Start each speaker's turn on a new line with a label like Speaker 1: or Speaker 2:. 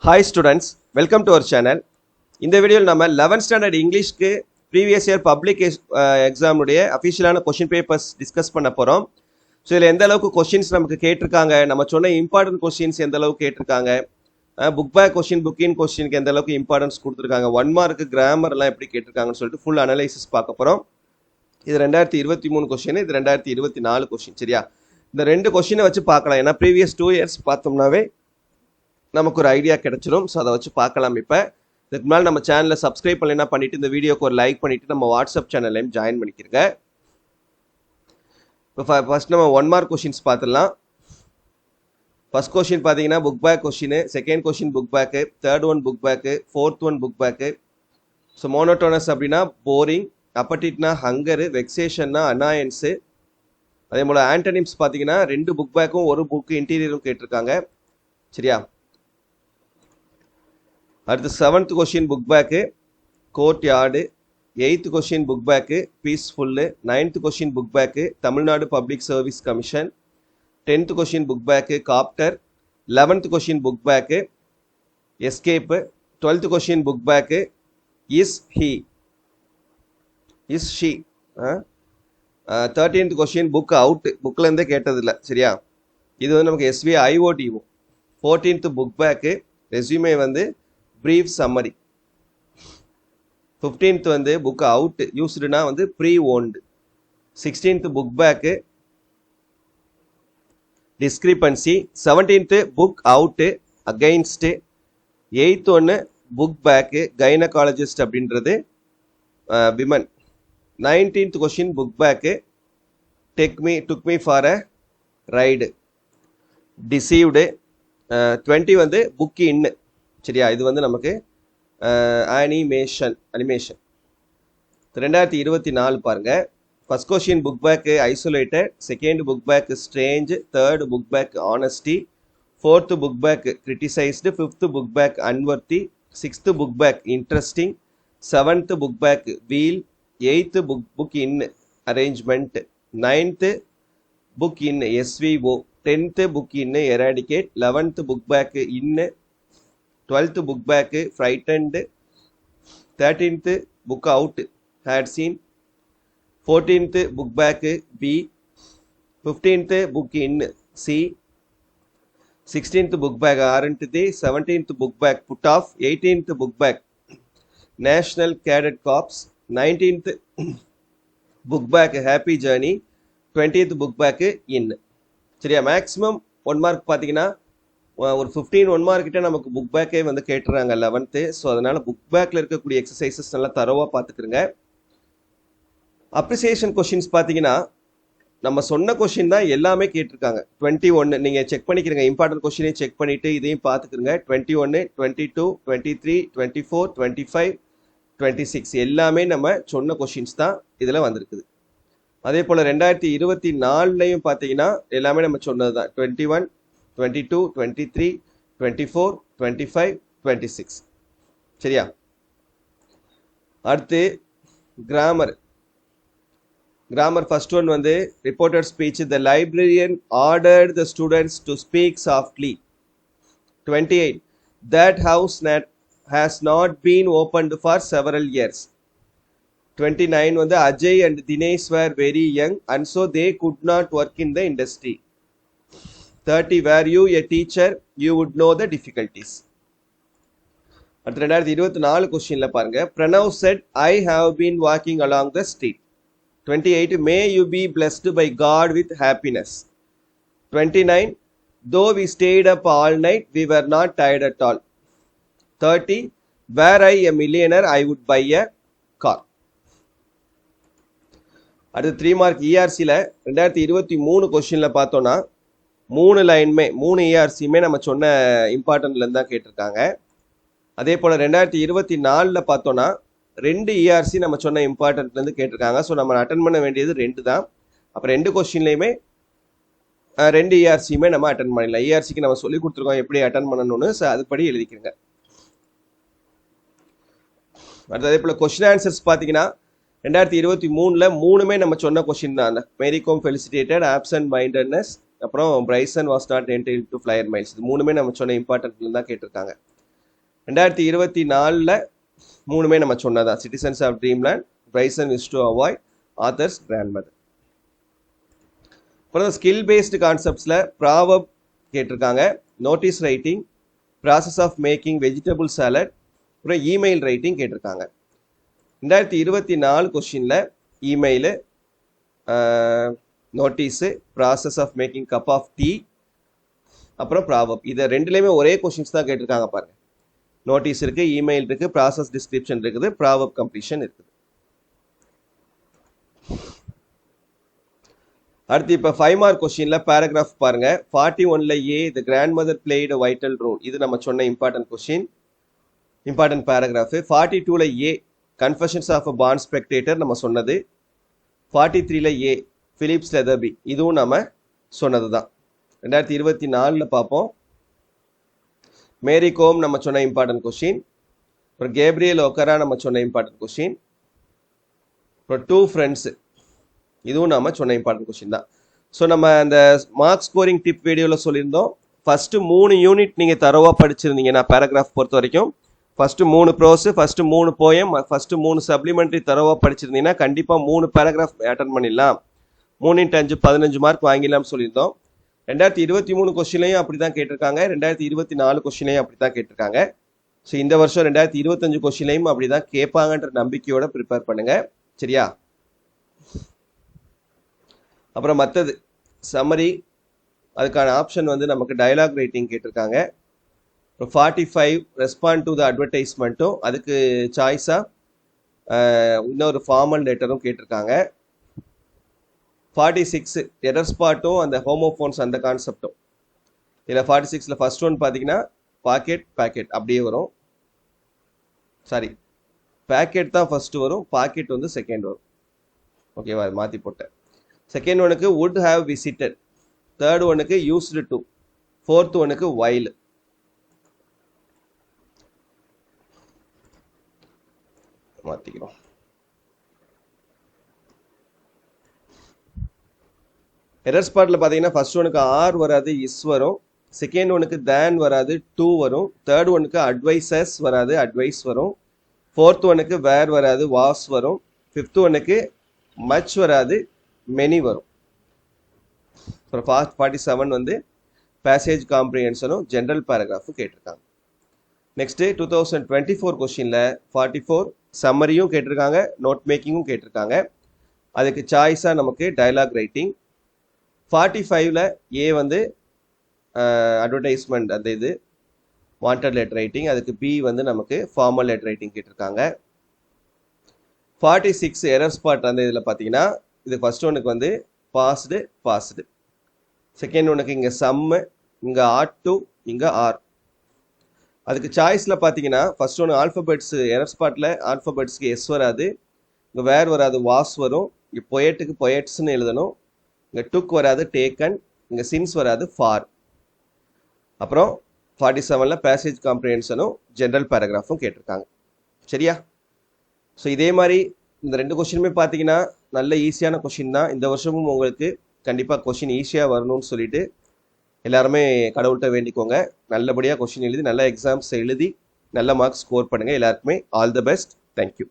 Speaker 1: Hi students, welcome to our channel. இந்த வீடியோவில் நம்ம 11th ஸ்டாண்டர்ட் இங்கிலீஷ்க்கு ப்ரீவியஸ் இயர் பப்ளிக் எக்ஸாமுடைய அஃபிஷியலான கொஷின் பேப்பர்ஸ் டிஸ்கஸ் பண்ண போகிறோம். ஸோ இதில் எந்த அளவுக்கு கொஷின்ஸ் நமக்கு கேட்டிருக்காங்க, நம்ம சொன்ன இம்பார்ட்டன்ட் கொஷின்ஸ் எந்த அளவுக்கு கேட்டிருக்காங்க, புக் பேக் கொஷின் புக்கின் கொஷினுக்கு எந்த அளவுக்கு இம்பார்ட்டன்ஸ் கொடுத்துருக்காங்க, 1 மார்க்கு கிராமர்லாம் எப்படி கேட்டிருக்காங்கன்னு சொல்லிட்டு ஃபுல் அனலைசிஸ் பார்க்க போகிறோம். இது 2023 கொஷின், இது 2024 கொஷின். சரியா, இந்த ரெண்டு கொஷினை வச்சு பார்க்கலாம். ஏன்னா ப்ரீவியஸ் 2 இயர்ஸ் பார்த்தோம்னாவே நமக்கு ஒரு ஐடியா கிடைச்சிடும். ஸோ அதை வச்சு பார்க்கலாம். இப்போ இதுக்கு முன்னால் நம்ம சேனலில் சப்ஸ்கிரைப் பண்ணலைன்னா பண்ணிவிட்டு இந்த வீடியோக்கு ஒரு லைக் பண்ணிவிட்டு நம்ம வாட்ஸ்அப் சேனல்லையும் ஜாயின் பண்ணிக்கிறங்க. இப்போ ஃபர்ஸ்ட் நம்ம 1 மார்க் கொஷின்ஸ் பார்த்துடலாம். ஃபர்ஸ்ட் கொஷின் பார்த்தீங்கன்னா book back question, second question book back, third one book back, fourth one book back. So monotonous அப்படின்னா போரிங், அப்பட்டிட்னா ஹங்கரு, வெக்ஸேஷன்னா அனாயன்ஸு. அதே போல் ஆன்டனிம்ஸ் பார்த்தீங்கன்னா 2 புக் பேக்கும் 1 புக்கு இன்டீரியரும் கேட்டிருக்காங்க. சரியா, அடுத்து 7th question book back courtyard, 8th question book back peaceful, 9th question book back Tamil Nadu public service commission, 10th question book back captor, 11th question book back escape, 12th question book back is she, 13th question book out, புக்லேருந்தே கேட்டதில்லை. சரியா, இது வந்து நமக்கு SV IOTO. 14th book back resume வந்து brief summary. 15th வந்து book out யூஸ்டுனா வந்து ப்ரீ ஓன்டு. 16th book back discrepancy. 17th book out against. 8th ஒன்று புக் பேக்கு கைனகாலஜிஸ்ட் அப்படின்றது women. 19th question book back took me for a ride deceived. 20 வந்து book இன்னு. சரியா, இது வந்து நமக்கு அனிமேஷன். 2024 பாருங்க. First question book back isolated, second book back strange, third book back honesty, fourth book back criticised, fifth book back unworthy, sixth book back interesting, 7th book back wheel, 8th book in arrangement, 9th book in SVO, 10th book in eradicate, 11th book back in, 12th book back frightened, 13th book out had seen, 14th book back B, 15th book in C, 16th book back aren't they, 17th book back put off, 18th book back National Cadet Corps, 19th book back happy journey, 20th book back in. சரியா, maximum 1 mark பார்த்தீங்கன்னா ஒரு 15 1 mark கிட்ட நமக்கு book பேக்கே வந்து கேட்டுறாங்க 11th. So அதனால book பேக்கில் இருக்கக்கூடிய எக்ஸசைசஸ் நல்லா தரவாக பார்த்துக்கிறங்க. அப்ரிசியேஷன் கொஷின்ஸ் பார்த்தீங்கன்னா நம்ம சொன்ன கொஷின் தான் எல்லாமே கேட்டிருக்காங்க. 21 நீங்கள் செக் பண்ணிக்கிறங்க, இம்பார்ட்டன்ட் கொஷினையும் செக் பண்ணிவிட்டு இதையும் பார்த்துக்கிறங்க. 21, 22, 23, 24, 25, 26 எல்லாமே நம்ம சொன்ன கொஷின்ஸ் தான் இதில் வந்திருக்குது. அதே போல் 2024லையும் பார்த்தீங்கன்னா எல்லாமே நம்ம சொன்னது தான். 21, 22, 23, 24, 25, 26. சரியா, அடுத்து கிராமர். ஃபர்ஸ்ட் ஒன் வந்து reported speech. The librarian ordered the students to speak softly. 28 that house has not been opened for several years. 29 வந்து Ajay and Dinesh were very young and so they could not work in the industry. 30 were you a teacher you would know the difficulties. அடுத்து 2024 கொஸ்டின்ல பாருங்க. Pranav said I have been walking along the street. 28 may you be blessed by God with happiness. 29 though we stayed up all night we were not tired at all. 30 were I a millionaire I would buy a car. அடுத்து 3 mark ERCல 2023 கொஸ்டின்ல பார்த்தோம்னா 3 லைனுமே 3 ERCமே நம்ம சொன்ன இம்பார்ட்டன்ட்லேருந்து தான் கேட்டிருக்காங்க. அதே போல் 2024ல் பார்த்தோன்னா 2 ERC நம்ம சொன்ன இம்பார்ட்டன்ட்லேருந்து கேட்டிருக்காங்க. ஸோ நம்ம அட்டன் பண்ண வேண்டியது 2 தான். அப்போ 2 கொஸ்டின்லேயுமே 2 ERCமே நம்ம அட்டன் பண்ணிடலாம். ERCக்கு நம்ம சொல்லி கொடுத்துருக்கோம் எப்படி அட்டன் பண்ணணும்னு. ஸோ அதுபடி எழுதிக்கிறங்க. அடுத்து அதே போல் கொஸ்டின் ஆன்சர்ஸ் பார்த்தீங்கன்னா 2023ல் 3மே நம்ம சொன்ன கொஸ்டின் தான். அந்த மேரிகோம் ஃபெலிசிட்டேட்டட், ஆப்சன்ட் மைண்டட்னஸ், அப்புறம் Bryson was not entail to flyer miles. இது 3மே நம்ம சொன்ன இம்பார்ட்டன்ட்ல தான் கேட்டிருக்காங்க. 2024ல் மூணுமே நம்ம சொன்னதான். Citizens of dreamland, prison wish to avoid, author's grand mother. அப்புறம் ஸ்கில் பேஸ்டு கான்செப்ட்ஸில் ப்ராவர்ப் கேட்டிருக்காங்க, notice writing, process of making vegetable salad, அப்புறம் இமெயில் ரைட்டிங் கேட்டிருக்காங்க. 2024 கொஸ்டினில் email, notice, process of making cup of tea, அப்புறம் ப்ராவர்ப். இதை ரெண்டுலேயுமே ஒரே கொஸ்டின்ஸ் தான் கேட்டிருக்காங்க பாருங்க. நோட்டீஸ் இருக்குது, இமெயில் இருக்குது, ப்ராசஸ் டிஸ்கிரிப்ஷன் இருக்குது, ப்ராவர்ப் கம்ப்ளீஷன் இருக்குது. அடுத்து இப்போ 5 மார்க் கொஸ்டினில் பேராகிராஃப் பாருங்க. 41ல் A, the grandmother played a vital role. இது நம்ம சொன்ன இம்பார்ட்டன்ட் கொஸ்டின், இம்பார்ட்டன்ட் பேராகிராஃப். 42ல் ஏ, கன்ஃபெஷன்ஸ் ஆஃப் அ பாண்ட் ஸ்பெக்டேட்டர் நம்ம சொன்னது. 43ல் ஏ, பிலிப்ஸ் லெதர்பி, இதுவும் நம்ம சொன்னது தான். 2024ல் பார்ப்போம். மேரி கோம் நம்ம சொன்ன இம்பார்ட்டன்ட் கொஸ்டின். அப்புறம் கேப்ரியல் ஒக்கரா நம்ம சொன்ன இம்பார்ட்டன்ட் கொஸ்டின். அப்புறம் 2 ஃப்ரெண்ட்ஸு, இதுவும் நம்ம சொன்ன இம்பார்ட்டன்ட் கொஸ்டின் தான். ஸோ நம்ம அந்த மார்க் ஸ்கோரிங் டிப் வீடியோவில் சொல்லியிருந்தோம், ஃபஸ்ட்டு 3 யூனிட் நீங்கள் தரவாக படிச்சிருந்தீங்கன்னா பேராகிராஃப் பொறுத்த வரைக்கும், first 3 prose, first 3 poem, first 3 supplementary தரவாக படிச்சிருந்தீங்கன்னா கண்டிப்பாக 3 பேராகிராஃப் அட்டன் பண்ணிடலாம். 3 × 5 15 மார்க் வாங்கிடலாம்னு சொல்லியிருந்தோம். 2023 கொஸ்டின்லையும் அப்படி தான் கேட்டிருக்காங்க, 2024 கொஸ்டின்லையும் அப்படி தான் கேட்டிருக்காங்க. ஸோ இந்த வருஷம் 2025 கொஸ்டின்லையும் அப்படி தான் கேட்பாங்கன்ற நம்பிக்கையோட ப்ரிப்பேர் பண்ணுங்க, சரியா? அப்புறம் மற்றது சம்மரி, அதுக்கான ஆப்ஷன் வந்து நமக்கு டயலாக் ரைட்டிங் கேட்டிருக்காங்க. 45 ரெஸ்பாண்ட் டு த அட்வர்டைஸ்மெண்ட்டும், அதுக்கு சாய்ஸாக இன்னொரு ஃபார்மல் லெட்டரும் கேட்டிருக்காங்க. 46 எரர் ஸ்பாட்டும் அந்த ஹோமோஃபோன்ஸ் அந்த கான்செப்டும். இதில் 46ல் ஃபர்ஸ்ட் ஒன் பார்த்தீங்கன்னா பாக்கெட் பேக்கெட் அப்படியே வரும். சாரி, பேக்கெட் தான் ஃபர்ஸ்ட் வரும், பாக்கெட் வந்து செகண்ட் வரும். ஓகேவா, அது மாற்றி போட்டேன். செகண்ட் ஒனுக்கு வுட் ஹாவ் விசிட்டட், தேர்ட் ஒனுக்கு யூஸ்டு டு, ஃபோர்த் ஒனுக்கு வைல். மாற்றிக்கிறோம். எரர் ஸ்பாட்டில் பார்த்தீங்கன்னா ஃபர்ஸ்ட் ஒனுக்கு ஆர் வராது, இஸ் வரும். செகண்ட் ஒனுக்கு தேன் வராது, டூ வரும். தேர்ட் ஒனுக்கு அட்வைசஸ் வராது, அட்வைஸ் வரும். ஃபோர்த் ஒனுக்கு வேர் வராது, வாஸ் வரும். ஃபிஃப்த் ஒனுக்கு மச் வராது, மெனி வரும். அப்புறம் 47 வந்து பேசேஜ் காம்ப்ரிஹென்ஷனும் ஜென்ரல் பேராகிராஃபும் கேட்டிருக்காங்க. நெக்ஸ்ட்டு 2024 கொஸ்டினில் 44 சம்மரியும் கேட்டிருக்காங்க, நோட் மேக்கிங்கும் கேட்டிருக்காங்க. அதுக்கு சாய்ஸாக நமக்கு டயலாக் ரைட்டிங். 45ல் ஏ வந்து அட்வர்டைஸ்மெண்ட், அந்த இது வாண்டட் லெட்டர் ரைட்டிங். அதுக்கு பி வந்து நமக்கு ஃபார்மல் லெட்டர் ரைட்டிங் கேட்டிருக்காங்க. 46 எரர் ஸ்பாட், அந்த இதில் பார்த்தீங்கன்னா இது ஃபர்ஸ்ட் ஒனுக்கு வந்து பாஸ்டு, செகண்ட் ஒனுக்கு இங்கே சம்மு, இங்கே ஆட் டு, இங்கே ஆர். அதுக்கு சாய்ஸில் பார்த்தீங்கன்னா ஃபர்ஸ்ட் ஒன்று ஆல்ஃபபெட்ஸ், எரர் ஸ்பாட்டில் ஆல்ஃபபெட்ஸ்க்கு எஸ் வராது, இங்கே வேர் வராது, வாஸ் வரும். இங்கே பொயட்டுக்கு பொயட்ஸ்ன்னு எழுதணும். இங்கே டுக் வராது, டேக்கன். இங்கே சின்ஸ் வராது, ஃபார். அப்புறம் 47ல் பேசேஜ் காம்ப்ரிஹென்ஷனும் ஜென்ரல் பேராகிராஃபும் கேட்டிருக்காங்க, சரியா? ஸோ இதே மாதிரி இந்த 2 கொஸ்டினுமே பார்த்தீங்கன்னா நல்ல ஈஸியான கொஸ்டின் தான். இந்த வருஷமும் உங்களுக்கு கண்டிப்பாக கொஸ்டின் ஈஸியாக வரணும்னு சொல்லிட்டு எல்லாருமே கடவுள்கிட்ட வேண்டிக்கோங்க. நல்லபடியாக கொஸ்டின் எழுதி நல்ல எக்ஸாம்ஸ் எழுதி நல்ல மார்க்ஸ் ஸ்கோர் பண்ணுங்கள். எல்லாருக்குமே ஆல் தி பெஸ்ட். தேங்க்யூ.